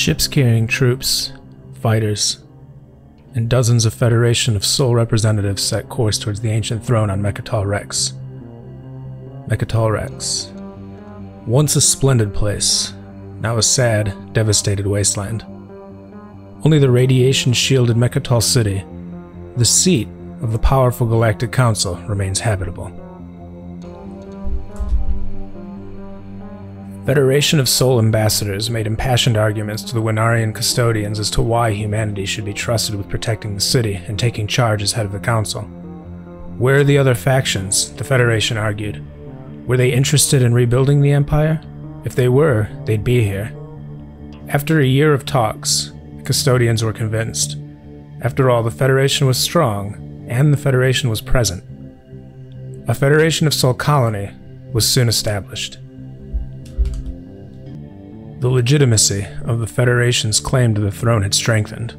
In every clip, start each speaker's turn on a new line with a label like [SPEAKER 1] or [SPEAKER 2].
[SPEAKER 1] Ships carrying troops, fighters, and dozens of Federation of Sol representatives set course towards the ancient throne on Mechatol Rex. Mechatol Rex. Once a splendid place, now a sad, devastated wasteland. Only the radiation-shielded Mechatol City, the seat of the powerful Galactic Council, remains habitable. Federation of Sol ambassadors made impassioned arguments to the Winarian custodians as to why humanity should be trusted with protecting the city and taking charge as head of the council. Where are the other factions? The Federation argued. Were they interested in rebuilding the Empire? If they were, they'd be here. After a year of talks, the custodians were convinced. After all, the Federation was strong, and the Federation was present. A Federation of Sol colony was soon established. The legitimacy of the Federation's claim to the throne had strengthened,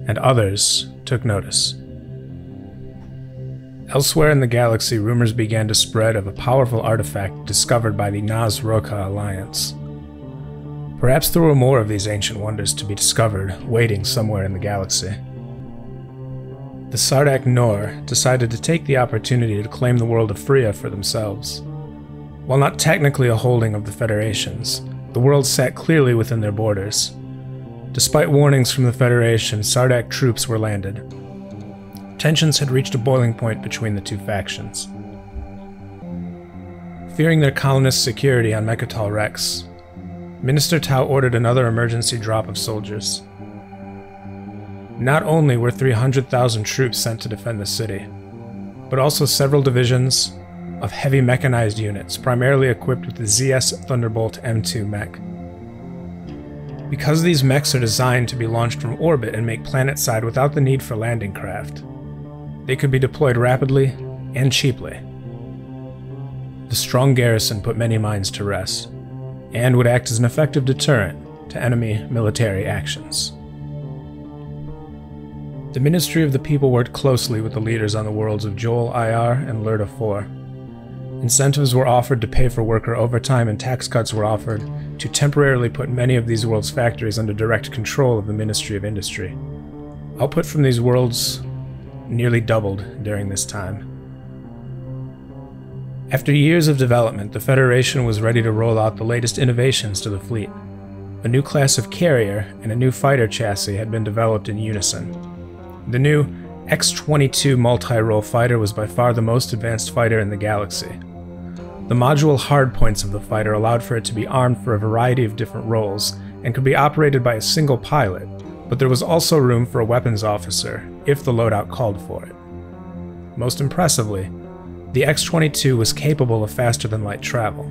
[SPEAKER 1] and others took notice. Elsewhere in the galaxy, rumors began to spread of a powerful artifact discovered by the Naz-Roka Alliance. Perhaps there were more of these ancient wonders to be discovered, waiting somewhere in the galaxy. The Sardak Nor decided to take the opportunity to claim the world of Freya for themselves. While not technically a holding of the Federation's, the world sat clearly within their borders. Despite warnings from the Federation, Sardak troops were landed. Tensions had reached a boiling point between the two factions. Fearing their colonists' security on Mechatol Rex, Minister Tau ordered another emergency drop of soldiers. Not only were 300,000 troops sent to defend the city, but also several divisions of heavy mechanized units, primarily equipped with the ZS Thunderbolt M2 mech. Because these mechs are designed to be launched from orbit and make planetside without the need for landing craft, they could be deployed rapidly and cheaply. The strong garrison put many minds to rest, and would act as an effective deterrent to enemy military actions. The Ministry of the People worked closely with the leaders on the worlds of Joel IR and Lurda 4. Incentives were offered to pay for worker overtime, and tax cuts were offered to temporarily put many of these worlds' factories under direct control of the Ministry of Industry. Output from these worlds nearly doubled during this time. After years of development, the Federation was ready to roll out the latest innovations to the fleet. A new class of carrier and a new fighter chassis had been developed in unison. The new X-22 multi-role fighter was by far the most advanced fighter in the galaxy. The module hardpoints of the fighter allowed for it to be armed for a variety of different roles and could be operated by a single pilot, but there was also room for a weapons officer if the loadout called for it. Most impressively, the X-22 was capable of faster-than-light travel,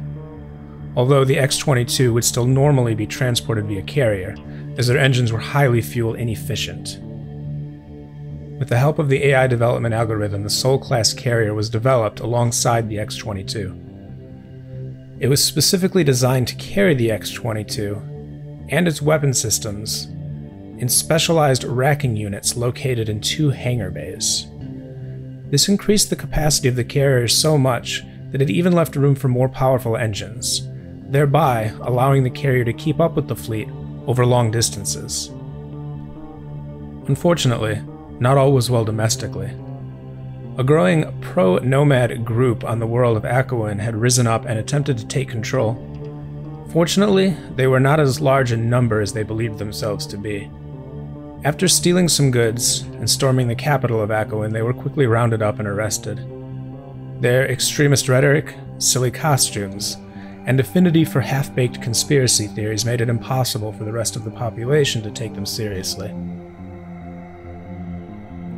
[SPEAKER 1] although the X-22 would still normally be transported via carrier, as their engines were highly fuel inefficient. With the help of the AI development algorithm, the Sol-class carrier was developed alongside the X-22. It was specifically designed to carry the X-22 and its weapon systems in specialized racking units located in 2 hangar bays. This increased the capacity of the carrier so much that it even left room for more powerful engines, thereby allowing the carrier to keep up with the fleet over long distances. Unfortunately, not all was well domestically. A growing pro-nomad group on the world of Akowin had risen up and attempted to take control. Fortunately, they were not as large in number as they believed themselves to be. After stealing some goods and storming the capital of Akowin, they were quickly rounded up and arrested. Their extremist rhetoric, silly costumes, and affinity for half-baked conspiracy theories made it impossible for the rest of the population to take them seriously.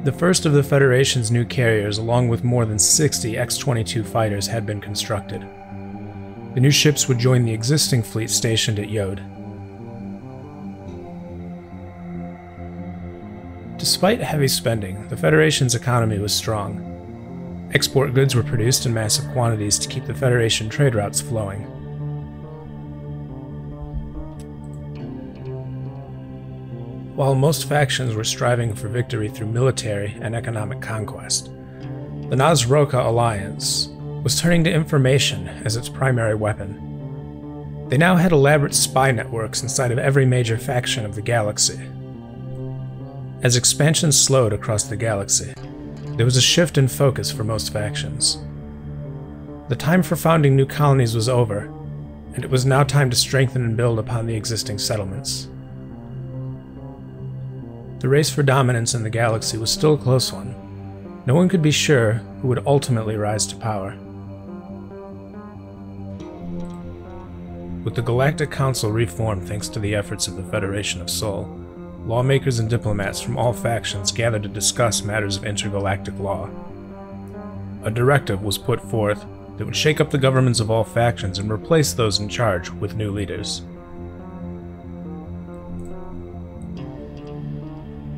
[SPEAKER 1] The first of the Federation's new carriers, along with more than 60 X-22 fighters, had been constructed. The new ships would join the existing fleet stationed at Yod. Despite heavy spending, the Federation's economy was strong. Export goods were produced in massive quantities to keep the Federation trade routes flowing. While most factions were striving for victory through military and economic conquest, the Naz-Roka Alliance was turning to information as its primary weapon. They now had elaborate spy networks inside of every major faction of the galaxy. As expansion slowed across the galaxy, there was a shift in focus for most factions. The time for founding new colonies was over, and it was now time to strengthen and build upon the existing settlements. The race for dominance in the galaxy was still a close one. No one could be sure who would ultimately rise to power. With the Galactic Council reformed thanks to the efforts of the Federation of Sol, lawmakers and diplomats from all factions gathered to discuss matters of intergalactic law. A directive was put forth that would shake up the governments of all factions and replace those in charge with new leaders.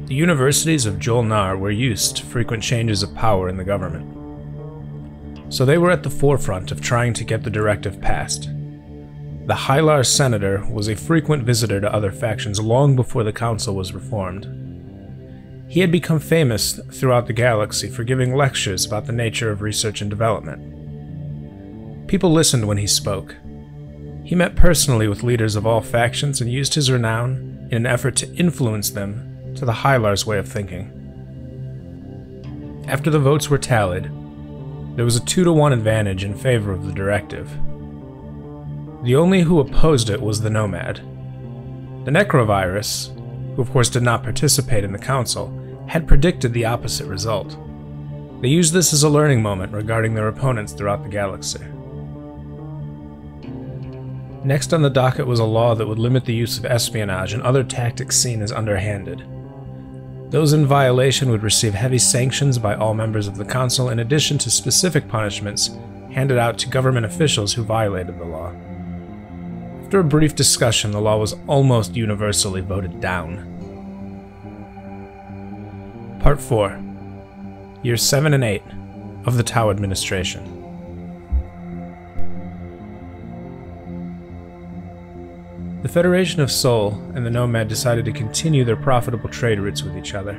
[SPEAKER 1] The universities of Jol-Nar were used to frequent changes of power in the government, so they were at the forefront of trying to get the directive passed. The Hylar senator was a frequent visitor to other factions long before the council was reformed. He had become famous throughout the galaxy for giving lectures about the nature of research and development. People listened when he spoke. He met personally with leaders of all factions and used his renown in an effort to influence them to the Hylar's way of thinking. After the votes were tallied, there was a 2-to-1 advantage in favor of the directive. The only who opposed it was the Nomad. The Necrovirus, who of course did not participate in the council, had predicted the opposite result. They used this as a learning moment regarding their opponents throughout the galaxy. Next on the docket was a law that would limit the use of espionage and other tactics seen as underhanded. Those in violation would receive heavy sanctions by all members of the council in addition to specific punishments handed out to government officials who violated the law. After a brief discussion, the law was almost universally voted down. Part 4. Years 7 and 8 of the Tau administration. The Federation of Sol and the Nomad decided to continue their profitable trade routes with each other.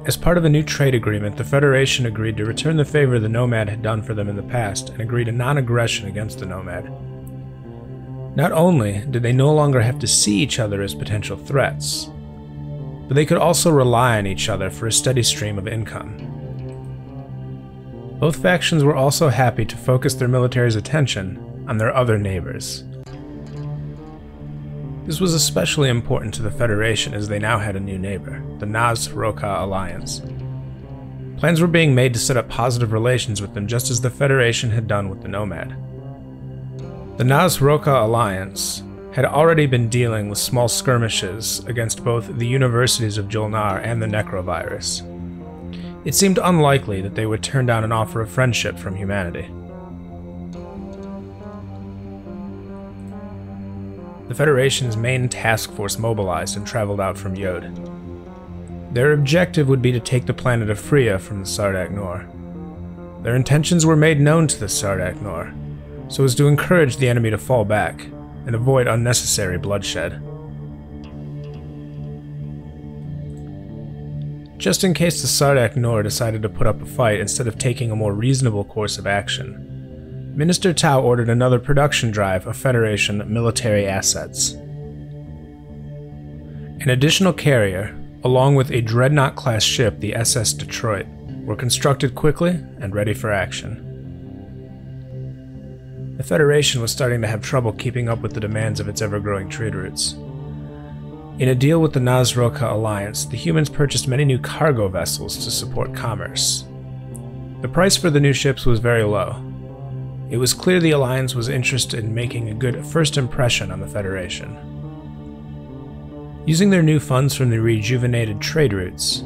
[SPEAKER 1] As part of a new trade agreement, the Federation agreed to return the favor the Nomad had done for them in the past and agreed to non-aggression against the Nomad. Not only did they no longer have to see each other as potential threats, but they could also rely on each other for a steady stream of income. Both factions were also happy to focus their military's attention on their other neighbors. This was especially important to the Federation as they now had a new neighbor, the Naz-Roka Alliance. Plans were being made to set up positive relations with them just as the Federation had done with the Nomad. The Naz-Roka Alliance had already been dealing with small skirmishes against both the universities of Jol-Nar and the Necrovirus. It seemed unlikely that they would turn down an offer of friendship from humanity. The Federation's main task force mobilized and traveled out from Yod. Their objective would be to take the planet of Freya from the Sardak Nor. Their intentions were made known to the Sardak Nor, so as to encourage the enemy to fall back and avoid unnecessary bloodshed. Just in case the Sardak Nor decided to put up a fight instead of taking a more reasonable course of action, Minister Tau ordered another production drive of Federation military assets. An additional carrier, along with a Dreadnought-class ship, the SS Detroit, were constructed quickly and ready for action. The Federation was starting to have trouble keeping up with the demands of its ever-growing trade routes. In a deal with the Naz-Roka Alliance, the humans purchased many new cargo vessels to support commerce. The price for the new ships was very low. It was clear the Alliance was interested in making a good first impression on the Federation. Using their new funds from the rejuvenated trade routes,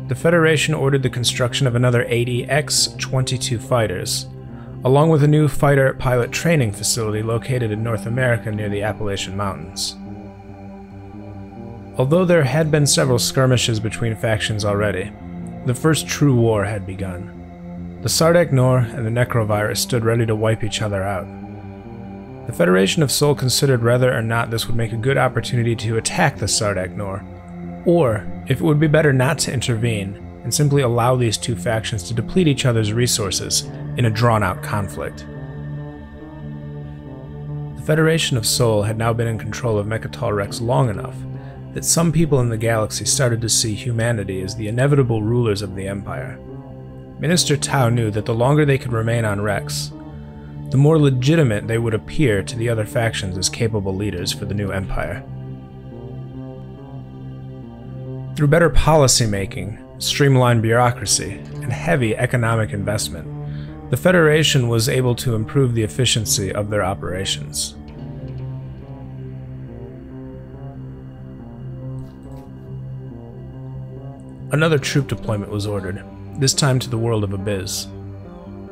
[SPEAKER 1] the Federation ordered the construction of another 80 X-22 fighters, along with a new fighter pilot training facility located in North America near the Appalachian Mountains. Although there had been several skirmishes between factions already, the first true war had begun. The Sardak Nor and the Necrovirus stood ready to wipe each other out. The Federation of Sol considered whether or not this would make a good opportunity to attack the Sardak Nor, or if it would be better not to intervene and simply allow these two factions to deplete each other's resources in a drawn-out conflict. The The Federation of Sol had now been in control of Mechatol Rex long enough that some people in the galaxy started to see humanity as the inevitable rulers of the Empire. Minister Tau knew that the longer they could remain on Rex, the more legitimate they would appear to the other factions as capable leaders for the new Empire. Through better policy-making, streamlined bureaucracy, and heavy economic investment, the Federation was able to improve the efficiency of their operations. Another troop deployment was ordered, this time to the world of Abyss.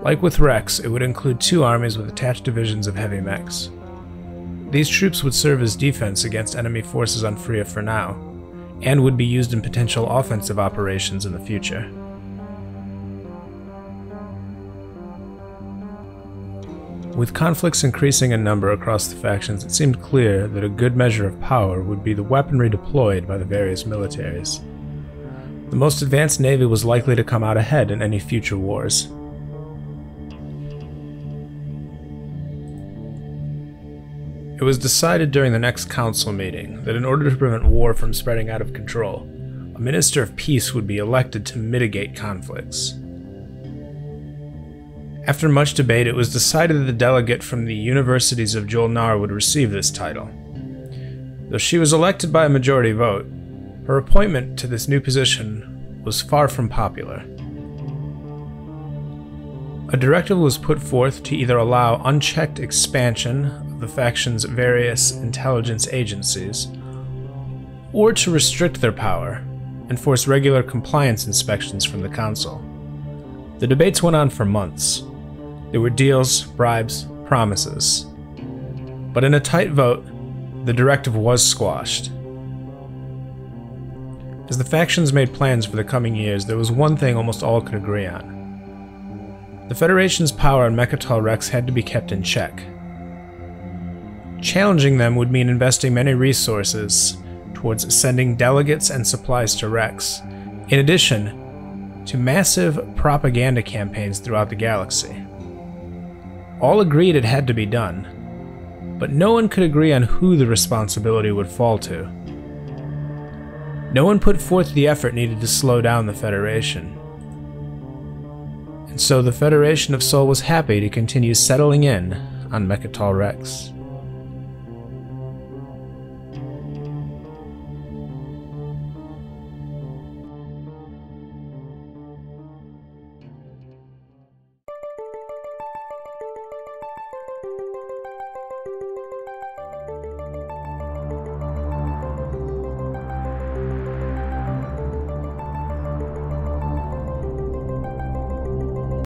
[SPEAKER 1] Like with Rex, it would include 2 armies with attached divisions of heavy mechs. These troops would serve as defense against enemy forces on Freya for now, and would be used in potential offensive operations in the future. With conflicts increasing in number across the factions, it seemed clear that a good measure of power would be the weaponry deployed by the various militaries. The most advanced navy was likely to come out ahead in any future wars. It was decided during the next council meeting that in order to prevent war from spreading out of control, a Minister of Peace would be elected to mitigate conflicts. After much debate, it was decided that the delegate from the universities of Jolnar would receive this title. Though she was elected by a majority vote, her appointment to this new position was far from popular. A directive was put forth to either allow unchecked expansion of the faction's various intelligence agencies, or to restrict their power and force regular compliance inspections from the Council. The debates went on for months. There were deals, bribes, promises. But in a tight vote, the directive was squashed. As the factions made plans for the coming years, there was one thing almost all could agree on. The Federation's power on Mechatol Rex had to be kept in check. Challenging them would mean investing many resources towards sending delegates and supplies to Rex, in addition to massive propaganda campaigns throughout the galaxy. All agreed it had to be done, but no one could agree on who the responsibility would fall to. No one put forth the effort needed to slow down the Federation. And so the Federation of Sol was happy to continue settling in on Mechatol Rex.